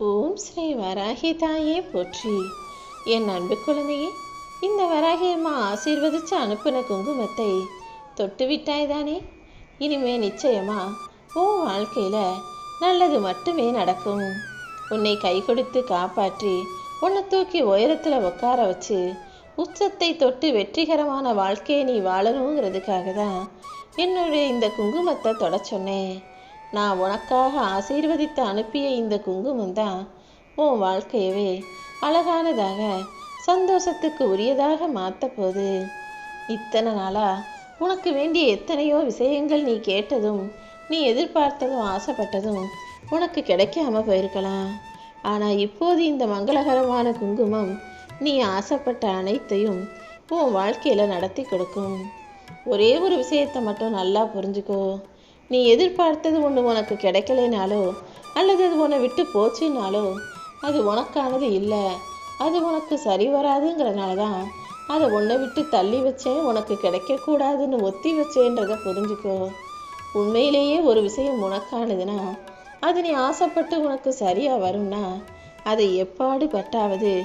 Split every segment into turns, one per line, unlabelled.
ஓம் ஸ்ரீ வராகி தாயே போற்றி. என் அன்பு குழந்தையே, இந்த வராகி அம்மா ஆசீர்வதிச்சு அனுப்பின குங்குமத்தை தொட்டு விட்டாய்தானே? இனிமே நிச்சயமா உன் வாழ்க்கையில நல்லது மட்டுமே நடக்கும். உன்னை கை கொடுத்து காப்பாற்றி உன்னை தூக்கி உயரத்துல உட்கார வச்சு உச்சத்தை தொட்டு வெற்றிகரமான வாழ்க்கையை நீ வாழணுங்கிறதுக்காக தான் என்னுடைய இந்த குங்குமத்தை தொட சொன்னேன். நான் உனக்காக ஆசீர்வதித்து அனுப்பிய இந்த குங்குமம் தான் உன் வாழ்க்கையவே அழகானதாக சந்தோஷத்துக்கு உரியதாக மாற்ற போகுது. இத்தனை நாளா உனக்கு வேண்டிய எத்தனையோ விஷயங்கள் நீ கேட்டதும் நீ எதிர்பார்த்ததும் ஆசைப்பட்டதும் உனக்கு கிடைக்காம போயிருக்கலாம். ஆனால் இப்போது இந்த மங்களகரமான குங்குமம் நீ ஆசைப்பட்ட அனைத்தையும் உன் வாழ்க்கையில் நடத்தி கொடுக்கும். ஒரே ஒரு விஷயத்தை மட்டும் நல்லா புரிஞ்சுக்கோ. நீ எதிர்பார்த்தது ஒன்று உனக்கு கிடைக்கலைனாலோ அல்லது அது உன்னை விட்டு போச்சுனாலோ அது உனக்கானது இல்லை, அது உனக்கு சரி வராதுங்கிறனால தான் அதை உன்னை விட்டு தள்ளி வச்சேன், உனக்கு கிடைக்கக்கூடாதுன்னு ஒத்தி வச்சேன்றதை புரிஞ்சுக்கோ. உண்மையிலேயே ஒரு விஷயம் உனக்கானதுன்னா அது நீ ஆசைப்பட்டு உனக்கு சரியாக வரும்னா அதை எப்பாடு பட்டாவது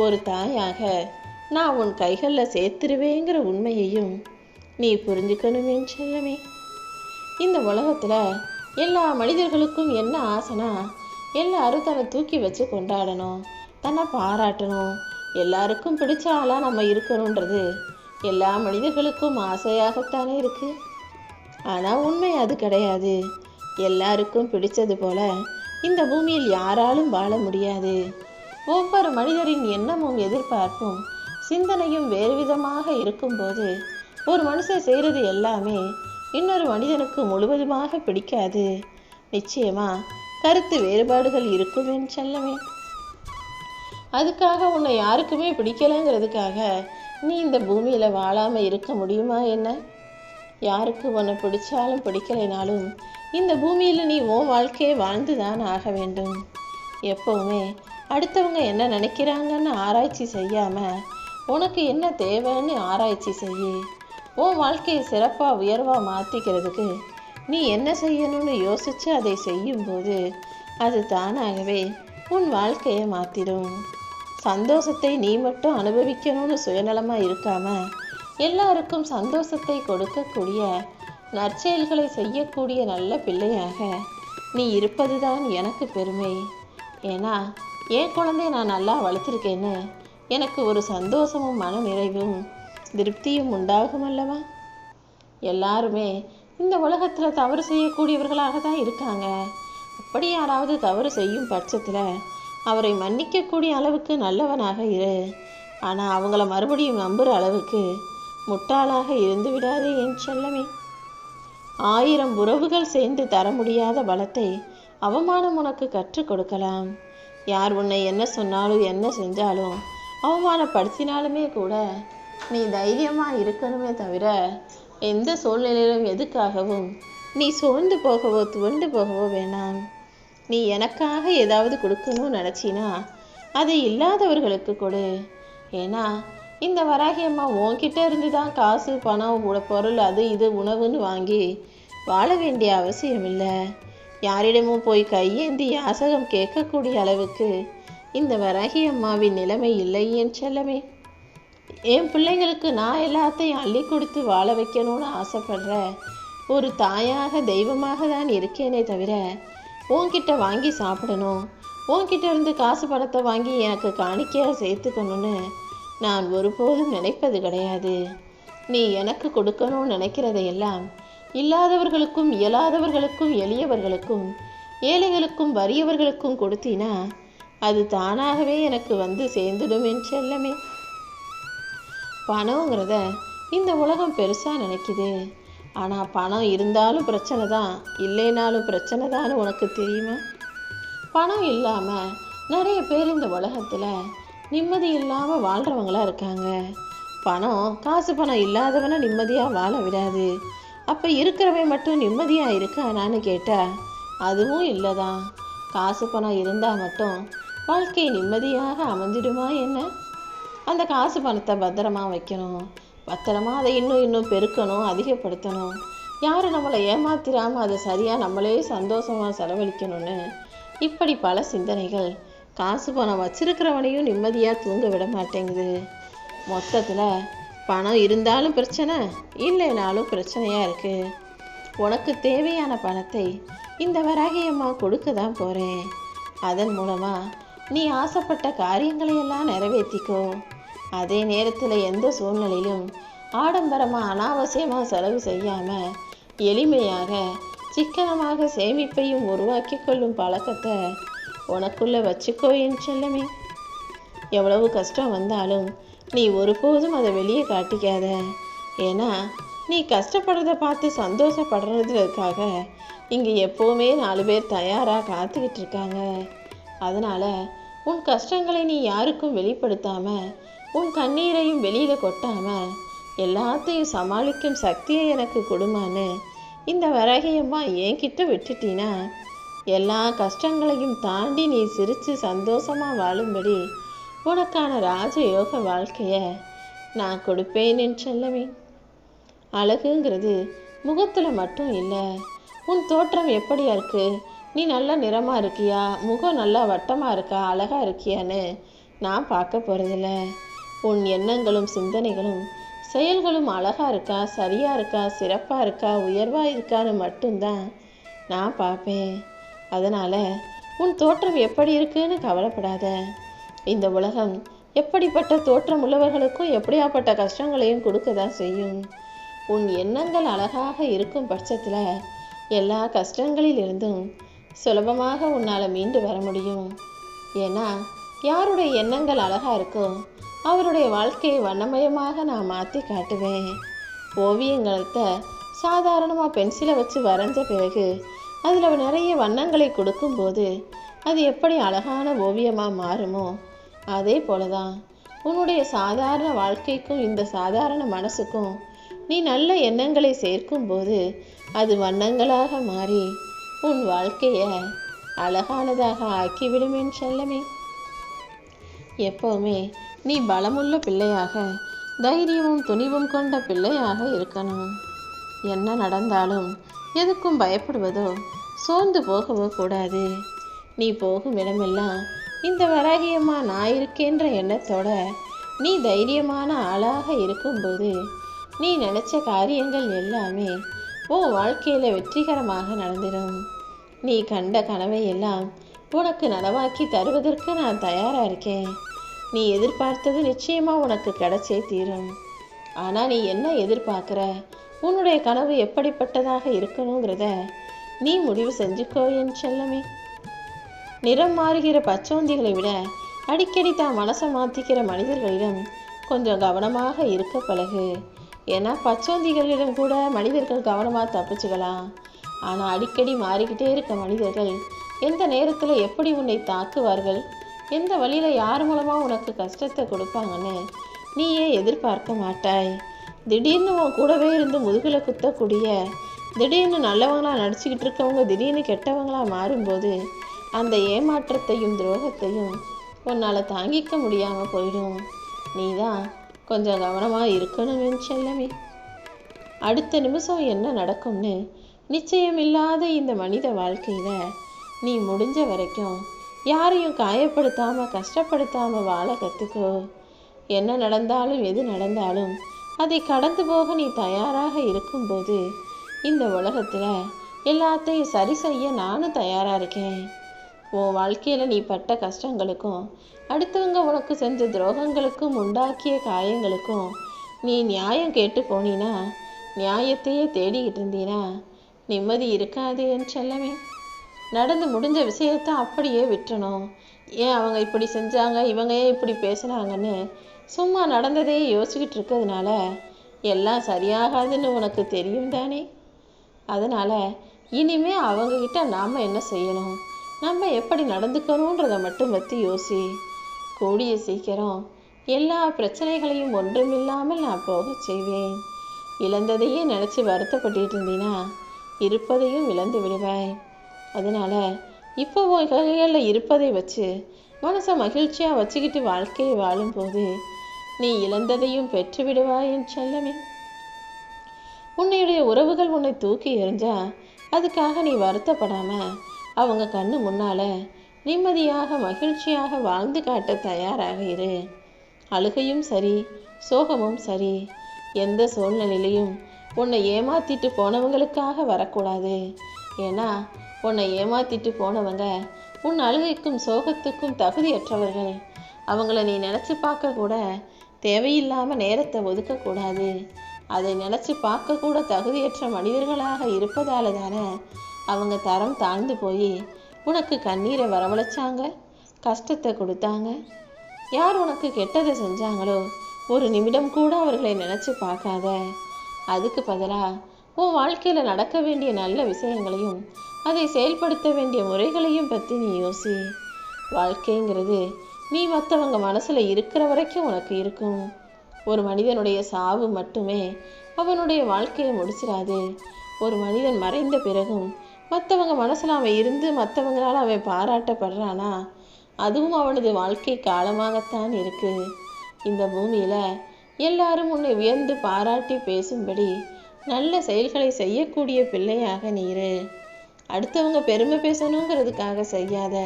ஒரு தாயாக நான் உன் கைகளில் சேர்த்துருவேங்கிற உண்மையையும் நீ புரிஞ்சுக்கணுமே செல்லமே. இந்த உலகத்தில் எல்லா மனிதர்களுக்கும் என்ன ஆசைனா எல்லாரும் தன்னை தூக்கி வச்சு கொண்டாடணும், தன்னை பாராட்டணும், எல்லாருக்கும் பிடிச்ச ஆளாக நம்ம இருக்கணுன்றது எல்லா மனிதர்களுக்கும் ஆசையாகத்தானே இருக்கு. ஆனால் உண்மை அது கிடையாது. எல்லாருக்கும் பிடிச்சது போல இந்த பூமியில் யாராலும் வாழ முடியாது. ஒவ்வொரு மனிதரின் எண்ணமும் எதிர்பார்ப்பும் சிந்தனையும் வேறு விதமாக இருக்கும்போது ஒரு மனுஷன் செய்கிறது எல்லாமே இன்னொரு மனிதனுக்கு முழுவதுமாக பிடிக்காது. நிச்சயமா கருத்து வேறுபாடுகள் இருக்குமே செல்லமே. அதுக்காக உன்னை யாருக்குமே பிடிக்கலைங்கிறதுக்காக நீ இந்த பூமியில் வாழாமல் இருக்க முடியுமா என்ன? யாருக்கு உன்னை பிடிச்சாலும் பிடிக்கலைனாலும் இந்த பூமியில் நீ உன் வாழ்க்கையை வாழ்ந்து தான் ஆக வேண்டும். எப்போவுமே அடுத்தவங்க என்ன நினைக்கிறாங்கன்னு ஆராய்ச்சி செய்யாமல் உனக்கு என்ன தேவைன்னு ஆராய்ச்சி செய்யி உன் வாழ்க்கையை சிறப்பாக உயர்வாக மாற்றிக்கிறதுக்கு நீ என்ன செய்யணும்னு யோசித்து அதை செய்யும்போது அது தானாகவே உன் வாழ்க்கையை மாற்றிடும். சந்தோஷத்தை நீ மட்டும் அனுபவிக்கணும்னு சுயநலமாக இருக்காம எல்லாருக்கும் சந்தோஷத்தை கொடுக்கக்கூடிய நற்செயல்களை செய்யக்கூடிய நல்ல பிள்ளையாக நீ இருப்பது தான் எனக்கு பெருமை. ஏன்னா என் குழந்தைய நான் நல்லா வளர்த்துருக்கேன்னு எனக்கு ஒரு சந்தோஷமும் மன நிறைவும் திருப்தியும் உண்டாகும் அல்லவா? எல்லாருமே இந்த உலகத்தில் தவறு செய்யக்கூடியவர்களாக தான் இருக்காங்க. அப்படி யாராவது தவறு செய்யும் பட்சத்தில் அவரை மன்னிக்கக்கூடிய அளவுக்கு நல்லவனாக இரு. ஆனால் அவங்கள மறுபடியும் நம்புகிற அளவுக்கு முட்டாளாக இருந்து விடாதே என் செல்லமே. 1000 உறவுகள் சேர்ந்து தர முடியாத பலத்தை அவமானம் உனக்கு கற்றுக் கொடுக்கலாம். யார் உன்னை என்ன சொன்னாலும் என்ன செஞ்சாலும் அவமானப்படுத்தினாலுமே கூட நீ தைரியமாக இருக்கணுமே தவிர எந்த சூழ்நிலையிலும் எதுக்காகவும் நீ சோர்ந்து போகவோ துவண்டு போகவோ வேணாம். நீ எனக்காக ஏதாவது கொடுக்கணும்னு நினச்சினா அதை இல்லாதவர்களுக்கு கொடு. ஏன்னா இந்த வராகி அம்மா உன்கிட்ட இருந்து தான் காசு பணம் பொருள் அது இது உணவுன்னு வாங்கி வாழ வேண்டிய அவசியம் இல்லை. யாரிடமும் போய் கையேந்தி யாசகம் கேட்கக்கூடிய அளவுக்கு இந்த வராகி அம்மாவின் நிலைமை இல்லை என் செல்லமே. என் பிள்ளைங்களுக்கு நான் எல்லாத்தையும் அள்ளி கொடுத்து வாழ வைக்கணும்னு ஆசைப்படுற ஒரு தாயாக தெய்வமாக தான் இருக்கேனே தவிர உன்கிட்ட வாங்கி சாப்பிடணும், உன்கிட்ட இருந்து காசு பணத்தை வாங்கி எனக்கு காணிக்கையாக சேர்த்துக்கணும்னு நான் ஒருபோதும் நினைப்பது கிடையாது. நீ எனக்கு கொடுக்கணும்னு நினைக்கிறதையெல்லாம் இல்லாதவர்களுக்கும் இயலாதவர்களுக்கும் எளியவர்களுக்கும் ஏழைகளுக்கும் வறியவர்களுக்கும் கொடுத்தினா அது தானாகவே எனக்கு வந்து சேர்ந்துடும் என் செல்லமே. பணங்கிறத இந்த உலகம் பெருசாக நினைக்குது. ஆனால் பணம் இருந்தாலும் பிரச்சனை தான், இல்லைனாலும் பிரச்சனை தான்னு உனக்கு தெரியுமா? பணம் இல்லாமல் நிறைய பேர் இந்த உலகத்தில் நிம்மதி இல்லாமல் வாழ்கிறவங்களாக இருக்காங்க. காசு பணம் இல்லாதவனை நிம்மதியாக வாழ விடாது. அப்போ இருக்கிறவன் மட்டும் நிம்மதியாக இருக்கானான்னு கேட்டால் அதுவும் இல்லை தான். காசு பணம் இருந்தால் மட்டும் வாழ்க்கை நிம்மதியாக அமைஞ்சிடுமா என்ன? அந்த காசு பணத்தை பத்திரமா வைக்கணும், பத்திரமா அதை இன்னும் பெருக்கணும், அதிகப்படுத்தணும். யாரும் நம்மளை ஏமாத்திராமல் அதை சரியாக நம்மளே சந்தோஷமாக செலவழிக்கணும்னு இப்படி பல சிந்தனைகள் காசு பணம் வச்சிருக்கிறவனையும் நிம்மதியாக தூங்க விட மாட்டேங்குது. மொத்தத்தில் பணம் இருந்தாலும் பிரச்சனை, இல்லைனாலும் பிரச்சனையாக இருக்குது. உனக்கு தேவையான பணத்தை இந்த வராகியம்மா கொடுக்க தான் போகிறேன். அதன் மூலமாக நீ ஆசைப்பட்ட காரியங்களையெல்லாம் நிறைவேற்றிக்கோ. அதே நேரத்தில் எந்த சூழ்நிலையிலும் ஆடம்பரமாக அனாவசியமாக செலவு செய்யாமல் எளிமையாக சிக்கனமாக சேமிப்பையும் உருவாக்கி கொள்ளும் பழக்கத்தை உனக்குள்ளே வச்சுக்கோ என் செல்லமே. எவ்வளவு கஷ்டம் வந்தாலும் நீ ஒருபோதும் அதை வெளியே காட்டிக்காத. ஏன்னா நீ கஷ்டப்படுறத பார்த்து சந்தோஷப்படுறதுக்காக இங்கே எப்போவுமே 4 பேர் தயாராக காத்துக்கிட்டு இருக்காங்க. அதனால் உன் கஷ்டங்களை நீ யாருக்கும் வெளிப்படுத்தாமல், உன் கண்ணீரையும் வெளியில் கொட்டாமல் எல்லாத்தையும் சமாளிக்கும் சக்தியை எனக்கு கொடுமான்னு இந்த வராகியம்மா என்கிட்ட விட்டுட்டினா எல்லா கஷ்டங்களையும் தாண்டி நீ சிரித்து சந்தோஷமாக வாழும்படி உனக்கான ராஜயோக வாழ்க்கையை நான் கொடுப்பேன் என் செல்லமே. அழகுங்கிறது முகத்தில் மட்டும் இல்லை, உன் தோற்றம் எப்படியா இருக்கு, நீ நல்ல நிறமாக இருக்கியா, முகம் நல்லா வட்டமாக இருக்கா, அழகாக இருக்கியான்னு நான் பார்க்க போகிறதில்ல. உன் எண்ணங்களும் சிந்தனைகளும் செயல்களும் அழகாக இருக்கா, சரியாக இருக்கா, சிறப்பாக இருக்கா, உயர்வாக இருக்கான்னு மட்டும்தான் நான் பார்ப்பேன். அதனால் உன் தோற்றம் எப்படி இருக்குன்னு கவலைப்படாத. இந்த உலகம் எப்படிப்பட்ட தோற்றம் உள்ளவர்களுக்கும் எப்படியாப்பட்ட கஷ்டங்களையும் கொடுக்க தான் செய்யும். உன் எண்ணங்கள் அழகாக இருக்கும் பட்சத்தில் எல்லா கஷ்டங்களிலிருந்தும் சுலபமாக உன்னால் மீண்டு வர முடியும். ஏன்னா யாருடைய எண்ணங்கள் அழகாக இருக்கோ அவருடைய வாழ்க்கையை வண்ணமயமாக நான் மாற்றி காட்டுவேன். ஓவியங்களத்தை சாதாரணமாக பென்சிலை வச்சு வரைஞ்ச பிறகு அதில் நிறைய வண்ணங்களை கொடுக்கும்போது அது எப்படி அழகான ஓவியமாக மாறுமோ அதே போல தான் உன்னுடைய சாதாரண வாழ்க்கைக்கும் இந்த சாதாரண மனசுக்கும் நீ நல்ல எண்ணங்களை சேர்க்கும்போது அது வண்ணங்களாக மாறி உன் வாழ்க்கையை அழகானதாக ஆக்கிவிடும் என் செல்லமே. எப்போவுமே நீ பலமுள்ள பிள்ளையாக, தைரியமும் துணிவும் கொண்ட பிள்ளையாக இருக்கணும். என்ன நடந்தாலும் எதுக்கும் பயப்படுவதோ சோர்ந்து போகவோ கூடாது. நீ போகும் இடமெல்லாம் இந்த வராகியம்மா நான் இருக்கேன்ற எண்ணத்தோட நீ தைரியமான ஆளாக இருக்கும்போது நீ நினச்ச காரியங்கள் எல்லாமே உன் வாழ்க்கையில் வெற்றிகரமாக நடந்துடும். நீ கண்ட கனவை எல்லாம் உனக்கு நனவாக்கி தருவதற்கு நான் தயாராக இருக்கேன். நீ எதிர்பார்த்தது நிச்சயமாக உனக்கு கிடைச்சே தீரும். ஆனால் நீ என்ன எதிர்பார்க்குற, உன்னுடைய கனவு எப்படிப்பட்டதாக இருக்கணுங்கிறத நீ முடிவு செஞ்சுக்கோ என் செல்லமே. நிறம் மாறுகிற பச்சோந்திகளை விட அடிக்கடி தான் மனசை மாற்றிக்கிற மனிதர்களிடம் கொஞ்சம் கவனமாக இருக்க பழகு. ஏன்னா பச்சோந்திகளிடம் கூட மனிதர்கள் கவனமாக தப்பிச்சுக்கலாம். ஆனால் அடிக்கடி மாறிக்கிட்டே இருக்க மனிதர்கள் எந்த நேரத்தில் எப்படி உன்னை தாக்குவார்கள், எந்த வழியில் யார் மூலமாக உனக்கு கஷ்டத்தை கொடுப்பாங்கன்னு நீயே எதிர்பார்க்க மாட்டாய். திடீர்னு உன் கூடவே இருந்து முதுகில் குத்தக்கூடிய, திடீர்னு நல்லவங்களாக நடிச்சுக்கிட்டு இருக்கவங்க திடீர்னு கெட்டவங்களாக மாறும்போது அந்த ஏமாற்றத்தையும் துரோகத்தையும் உன்னால் தாங்கிக்க முடியாமல் போயிடும். நீ தான் கொஞ்சம் கவனமாக இருக்கணும் செல்லமே. அடுத்த நிமிஷம் என்ன நடக்கும்னு நிச்சயமில்லாத இந்த மனித வாழ்க்கையில் நீ முடிஞ்ச வரைக்கும் யாரையும் காயப்படுத்தாமல் கஷ்டப்படுத்தாமல் வாழ கற்றுக்கோ. என்ன நடந்தாலும் எது நடந்தாலும் அதை கடந்து போக நீ தயாராக இருக்கும்போது இந்த உலகத்தில் எல்லாத்தையும் சரி செய்ய நானும் தயாராக இருக்கேன். உன் வாழ்க்கையில் நீ பட்ட கஷ்டங்களுக்கும் அடுத்தவங்க உனக்கு செஞ்ச துரோகங்களுக்கும் உண்டாக்கிய காயங்களுக்கும் நீ நியாயம் கேட்டு போனீனா, நியாயத்தையே தேடிக்கிட்டு இருந்தீனா நிம்மதி இருக்காது என் செல்லமே. நடந்து முடிஞ்ச விஷயத்தை அப்படியே விட்டுறணும். ஏன் அவங்க இப்படி செஞ்சாங்க, இவங்க ஏன் இப்படி பேசுனாங்கன்னு சும்மா நடந்ததையே யோசிச்சுக்கிட்டு இருக்கிறதுனால எல்லாம் சரியாகாதுன்னு உனக்கு தெரியும் தானே. அதனால் இனிமே அவங்கக்கிட்ட நாம் என்ன செய்யணும், நம்ம எப்படி நடந்துக்கணுன்றதை மட்டும் பற்றி யோசி. கூடிய சீக்கிரம் எல்லா பிரச்சனைகளையும் ஒன்றுமில்லாமல் நான் போக செய்வேன். இழந்ததையே நினச்சி வருத்தப்பட்டு இருந்தீனா இருப்பதையும் இழந்து விடுவாய். அதனால் இப்போ உன் கைகளில் இருப்பதை வச்சு மனசை மகிழ்ச்சியாக வச்சுக்கிட்டு வாழ்க்கையை வாழும்போது நீ இழந்ததையும் பெற்று விடுவாய் என் செல்லமே. உன்னுடைய உறவுகள் உன்னை தூக்கி எறிஞ்சா அதுக்காக நீ வருத்தப்படாமல் அவங்க கண்ணு முன்னால நிம்மதியாக மகிழ்ச்சியாக வாழ்ந்து காட்ட தயாராக இரு. அழுகையும் சரி, சோகமும் சரி, எந்த சூழ்நிலையிலையும் உன்னை ஏமாத்திட்டு போனவங்களுக்காக வரக்கூடாது. ஏன்னா உன்னை ஏமாத்திட்டு போனவங்க உன் அழுகைக்கும் சோகத்துக்கும் தகுதியற்றவர்கள். அவங்கள நீ நினச்சி பார்க்க கூட தேவையில்லாமல் நேரத்தை ஒதுக்கக்கூடாது. அதை நினச்சி பார்க்க கூட தகுதியற்ற மனிதர்களாக இருப்பதால தானே அவங்க தரம் தாழ்ந்து போய் உனக்கு கண்ணீரை வரவழைச்சாங்க, கஷ்டத்தை கொடுத்தாங்க. யார் உனக்கு கெட்டதை செஞ்சாங்களோ ஒரு நிமிடம் கூட அவர்களை நினச்சி பார்க்காத. அதுக்கு பதிலாக உன் வாழ்க்கையில் நடக்க வேண்டிய நல்ல விஷயங்களையும் அதை செயல்படுத்த வேண்டிய முறைகளையும் பற்றி நீ யோசி. வாழ்க்கைங்கிறது நீ மற்றவங்க மனசில் இருக்கிற வரைக்கும் உனக்கு இருக்கும். ஒரு மனிதனுடைய சாவு மட்டுமே அவனுடைய வாழ்க்கையை முடிச்சிடாது. ஒரு மனிதன் மறைந்த பிறகும் மற்றவங்க மனசில் அவன் இருந்து மற்றவங்களால் அவன் பாராட்டப்படுறானா அதுவும் அவனது வாழ்க்கை காலமாகத்தான் இருக்கு. இந்த பூமியில் எல்லாரும் உன்னை உயர்ந்து பாராட்டி பேசும்படி நல்ல செயல்களை செய்யக்கூடிய பிள்ளையாக நீரு. அடுத்தவங்க பெருமை பேசணுங்கிறதுக்காக செய்யாத.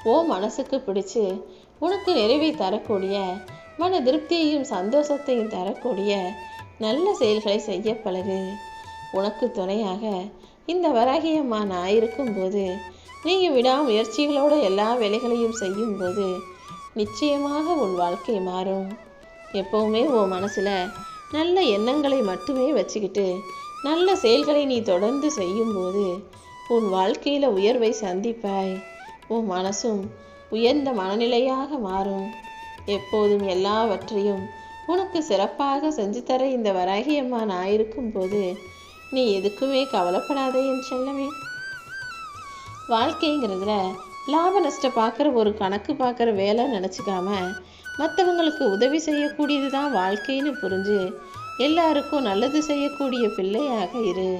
ஓ மனசுக்கு பிடிச்சு உனக்கு நிறைவை தரக்கூடிய, மன திருப்தியையும் சந்தோஷத்தையும் தரக்கூடிய நல்ல செயல்களை செய்ய பழகு. உனக்கு துணையாக இந்த வராகியம்மா நான் இருக்கும்போது நீங்கள் விடாமுயற்சிகளோட எல்லா வேலைகளையும் செய்யும்போது நிச்சயமாக உன் வாழ்க்கை மாறும். எப்பவுமே உன் மனசில் நல்ல எண்ணங்களை மட்டுமே வச்சுக்கிட்டு நல்ல செயல்களை நீ தொடர்ந்து செய்யும்போது உன் வாழ்க்கையில் உயர்வை சந்திப்பாய். உன் மனசும் உயர்ந்த மனநிலையாக மாறும். எப்போதும் எல்லாவற்றையும் உனக்கு சிறப்பாக செஞ்சு தர இந்த வராகியம்மா நான் இருக்கும்போது நீ எதுக்குமே கவலைப்படாதே என் செல்லமே. வாழ்க்கைங்கிறதுல லாப நஷ்டம் பார்க்குற ஒரு கணக்கு பார்க்குற வேலை நினச்சிக்காம மற்றவங்களுக்கு உதவி செய்யக்கூடியது தான் வாழ்க்கைன்னு புரிஞ்சு எல்லாருக்கும் நல்லது செய்யக்கூடிய பிள்ளையாக இரு.